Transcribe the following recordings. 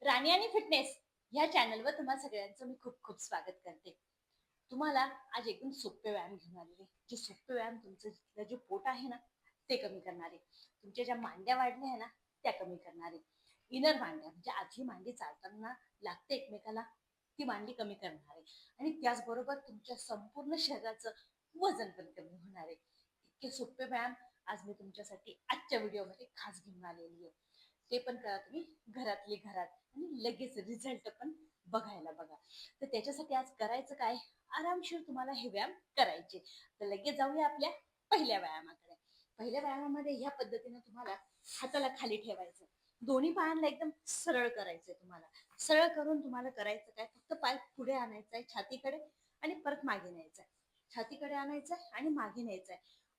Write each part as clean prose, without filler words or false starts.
राणी आणि फिटनेस ह्या चॅनलवर तुम्हा सगळ्यांचं मी खूप खूप स्वागत करते. तुम्हाला आज एकदम सोपे व्यायाम घेऊन आलेले. जे सोपे व्यायाम तुमचं जे पोट आहे ना ते कमी करणारे, तुमच्या ज्या मांड्या वाढल्या आहे ना त्या कमी करणारे, इनर मांड्या म्हणजे आधी मांडी चालताना लागते एकमेकाला, ती मांडी कमी करणारे आणि त्याचबरोबर तुमच्या संपूर्ण शरीराचं वजन पण कमी होणार आहे. इतके सोपे व्यायाम आज मी तुमच्यासाठी आजच्या व्हिडिओमध्ये खास घेऊन आलेली आहे. ते पण करा तुम्ही घरातली घरात आणि लगेच रिझल्ट पण बघायला बघा. तर त्याच्यासाठी आज करायचं काय, आरामशीर तुम्हाला हे व्यायाम करायचे. तर लगेच जाऊया आपल्या पहिल्या व्यायामाकडे. पहिल्या व्यायामामध्ये ह्या पद्धतीने तुम्हाला हाताला खाली ठेवायचं, दोन्ही पायांना एकदम सरळ करायचंय. तुम्हाला सरळ करून तुम्हाला करायचं काय, फक्त पाय पुढे आणायचा आहे छातीकडे आणि परत मागे न्यायचा आहे, छातीकडे आणायचंय आणि मागे न्यायचंय.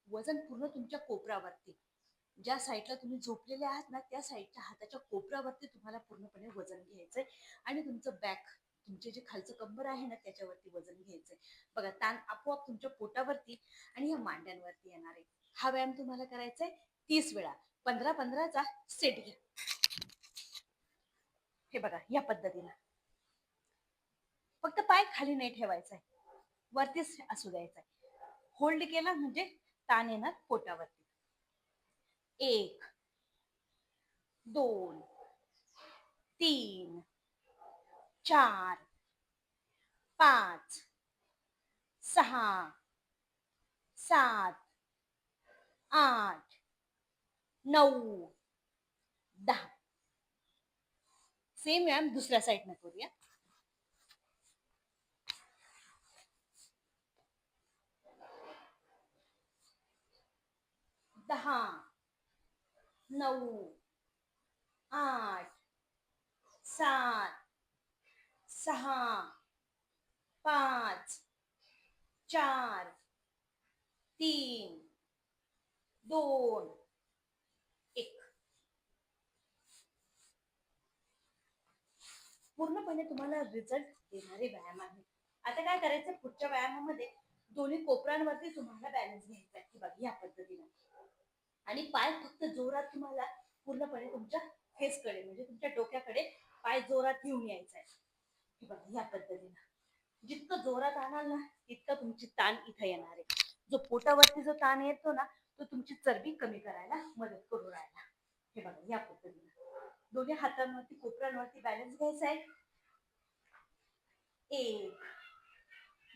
वजन पूर्ण तुमच्या कोपरावरती, ज्या साईडला तुम्ही झोपलेले आहात ना त्या साईडच्या हाताच्या कोपऱ्यावरती तुम्हाला पूर्णपणे वजन घ्यायचंय आणि तुमचं बॅक, तुमचे जे खालचं कंबर आहे ना त्याच्यावरती वजन घ्यायचंय. बघा, ताण आपोआप तुमच्या पोटावरती आणि या मांड्यांवरती येणार आहे. हा व्यायाम तुम्हाला करायचा आहे 30 वेळा, 15-15चा सेट घ्या. हे बघा या पद्धतीनं, फक्त पाय खाली नाही ठेवायचा आहे, वरतीच असू द्यायचा आहे. होल्ड केला म्हणजे ताण येणार पोटावरती. 1 2 3 4 5 6 7 8 9 10. सेम व्यायाम दुसऱ्या साईडनं करूया. 10 9 8 7 6 5 4 3 2 1. पूर्णपणे तुम्हाला रिझल्ट देणारे व्यायाम आहे. आता काय करायचं, पुढच्या व्यायामामध्ये दोन्ही कोपरांवरती तुम्हाला बॅलन्स घ्यायचा आहे. बघा या पद्धतीने, आणि पाय फक्त जोरात तुम्हाला पूर्णपणे तुमच्या फेसकडे म्हणजे तुमच्या डोक्याकडे पाय जोरात घेऊन यायचा आहे. बघा या पद्धतीने, जितकं जोरात आणाल ना तितकं तुमची ताण इथं येणार आहे. जो पोटावरती जो ताण येतो ना तो तुमची चरबी कमी करायला मदत करू राहिला. हे बघा या पद्धतीने दोन्ही हातांवरती कोपऱ्यांवरती बॅलन्स घ्यायचा आहे. 1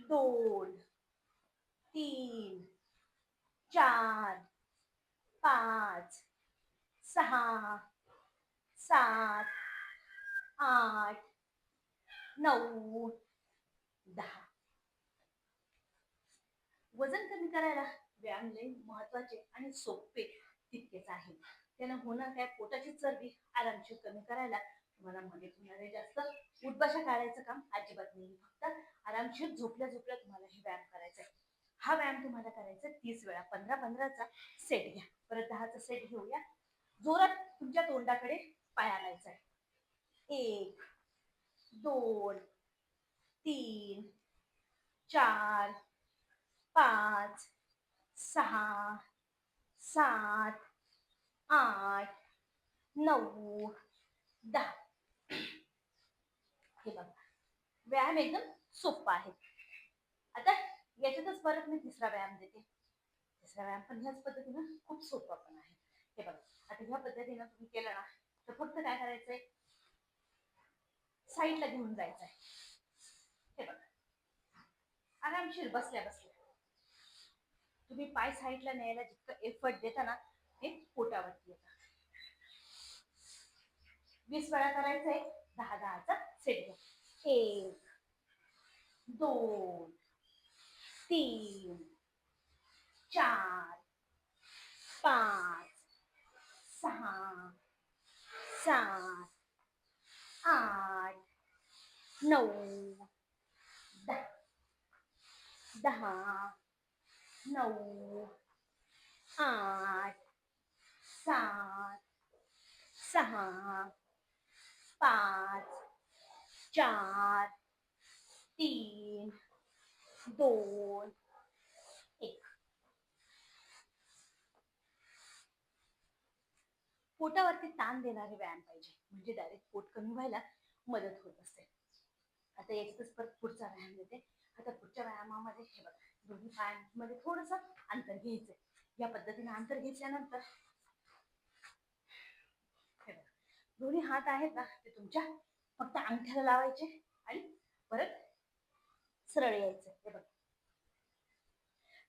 2 3 4 5 6 7 8 9 10. वजन कमी करायला व्यायाम लई महत्वाचे आणि सोपे तितकेच आहे. त्यानं होणार काय, पोटाची चरबी आरामशीर कमी करायला तुम्हाला मदत होणार आहे. जास्त उठबशा काढायचं काम अजिबात नाही, फक्त आरामशीर झोपल्या झोपल्या तुम्हाला हे व्यायाम करायचा आहे. हा व्यायाम तुम्हाला करायचा 30 वेळा, 15-15चा सेट घ्या. परत 10चा सेट घेऊया. जोरात तुमच्या तोंडाकडे पाय आणायचा आहे. 1 2 3 4 5 6 7 8 9 10. हे बघा व्यायाम एकदम सोपा आहे. आता याच्यातच परत मी तिसरा व्यायाम देते. तिसरा व्यायाम पण ह्याच पद्धतीनं खूप सोपा पण आहे. हे बघा, आता ह्या पद्धतीनं तुम्ही केलं ना तर फक्त काय करायचंय, साईडला घेऊन जायचंय. हे बघा आरामशीर बसल्या बसल्या तुम्ही पाय साईडला न्यायला जितकं एफर्ट देता ना हे पोटावरती येतं. 20 वेळा करायचंय. 10-10चा सेट घ्या. 1 2 3 4 5 6 7 8 9 10. 10 9 8 7 6 5 4 3 2 1. पोटावरती ताण देणारे व्यायाम पाहिजे, म्हणजे डायरेक्ट पोट कमी व्हायला मदत होत असते. आता याच्यातच परत पुढचा व्यायाम देते. आता पुढच्या व्यायामामध्ये हे बघा, दोन्ही पायांमध्ये थोडस अंतर घ्यायचंय. या पद्धतीने अंतर घेतल्यानंतर हे बघा, दोन्ही हात आहेत ना ते तुमच्या फक्त अंगठ्याला लावायचे आणि परत सरळ यायचं. हे बघा,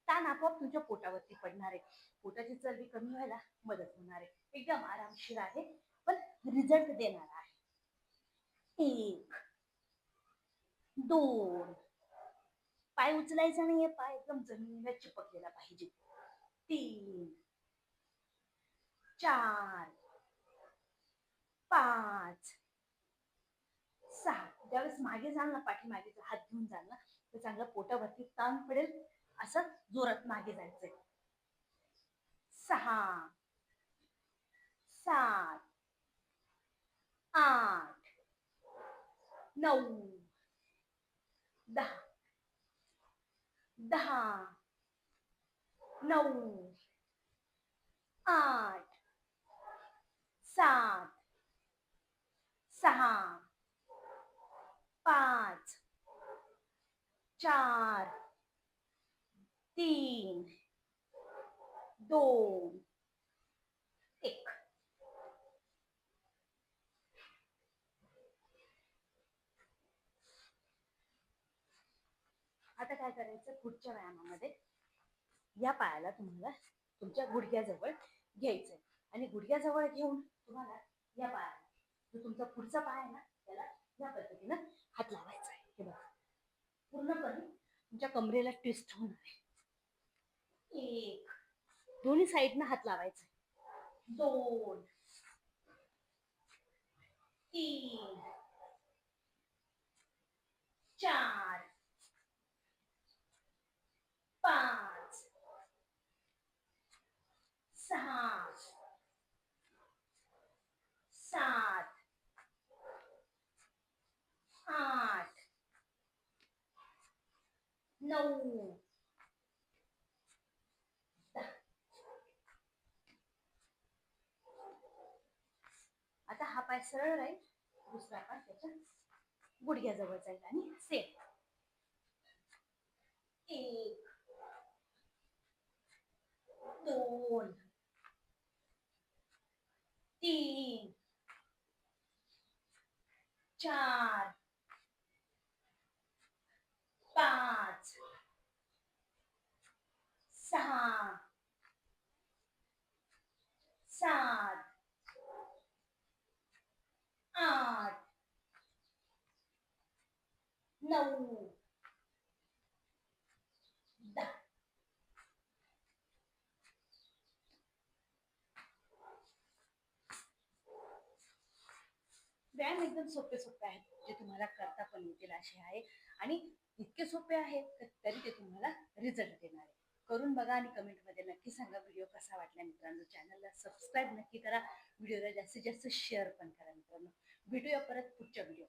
ताण आपोआप तुमच्या पोटावरती पडणार आहे. पोटाची चरबी कमी व्हायला मदत होणार आहे. एकदम आरामशीर आहे, पण रिझल्ट देणार आहे. 1 2, पाय उचलायचा नाहीये, पाय एकदम जमिनीला चिपकलेला पाहिजे. 3 4 5 6. ज्यावेळेस मागे जाल ना, पाठीमागे हात घेऊन जाल ना, तर चांगला पोटावरती ताण पडेल, असं जोरात मागे जायचंय. 6 7 8 9 10 10 9 8 7 6 5 4 3 2 1. आता काय करायचं, पुढच्या व्यायामामध्ये या पायाला तुम्हाला तुमच्या गुडघ्याजवळ घ्यायचंय आणि गुडघ्याजवळ घेऊन तुम्हाला या पायाला, जो तुमचा पुढचा पाय आहे ना, त्याला या पद्धतीनं हात लावायचा आहे. हे बघा, पूर्णपणे तुमच्या कमरेला ट्विस्ट होणार आहे. 1, दोन्ही साईडनं हात लावायचा. 2 3 4 5 6 7 8 9 10. आता हा पाय सरळ राहील, दुसरा पाय त्याच्या गुडघ्याजवळ जाईल आणि सेम. 1 2 3 4 5 6 7 8 9 10. व्यायाम एकदम सोपे सोपे आहेत, जे तुम्हाला करता पण येतील असे आहे आणि इतके सोपे आहेत तरी ते तुम्हाला रिझल्ट देणार आहे. करून बघा आणि कमेंटमध्ये नक्की सांगा व्हिडिओ कसा वाटला. मित्रांनो, चॅनलला सबस्क्राईब नक्की करा, व्हिडिओला जास्तीत जास्त शेअर पण करा. मित्रांनो, भेटूया परत पुढच्या व्हिडिओ.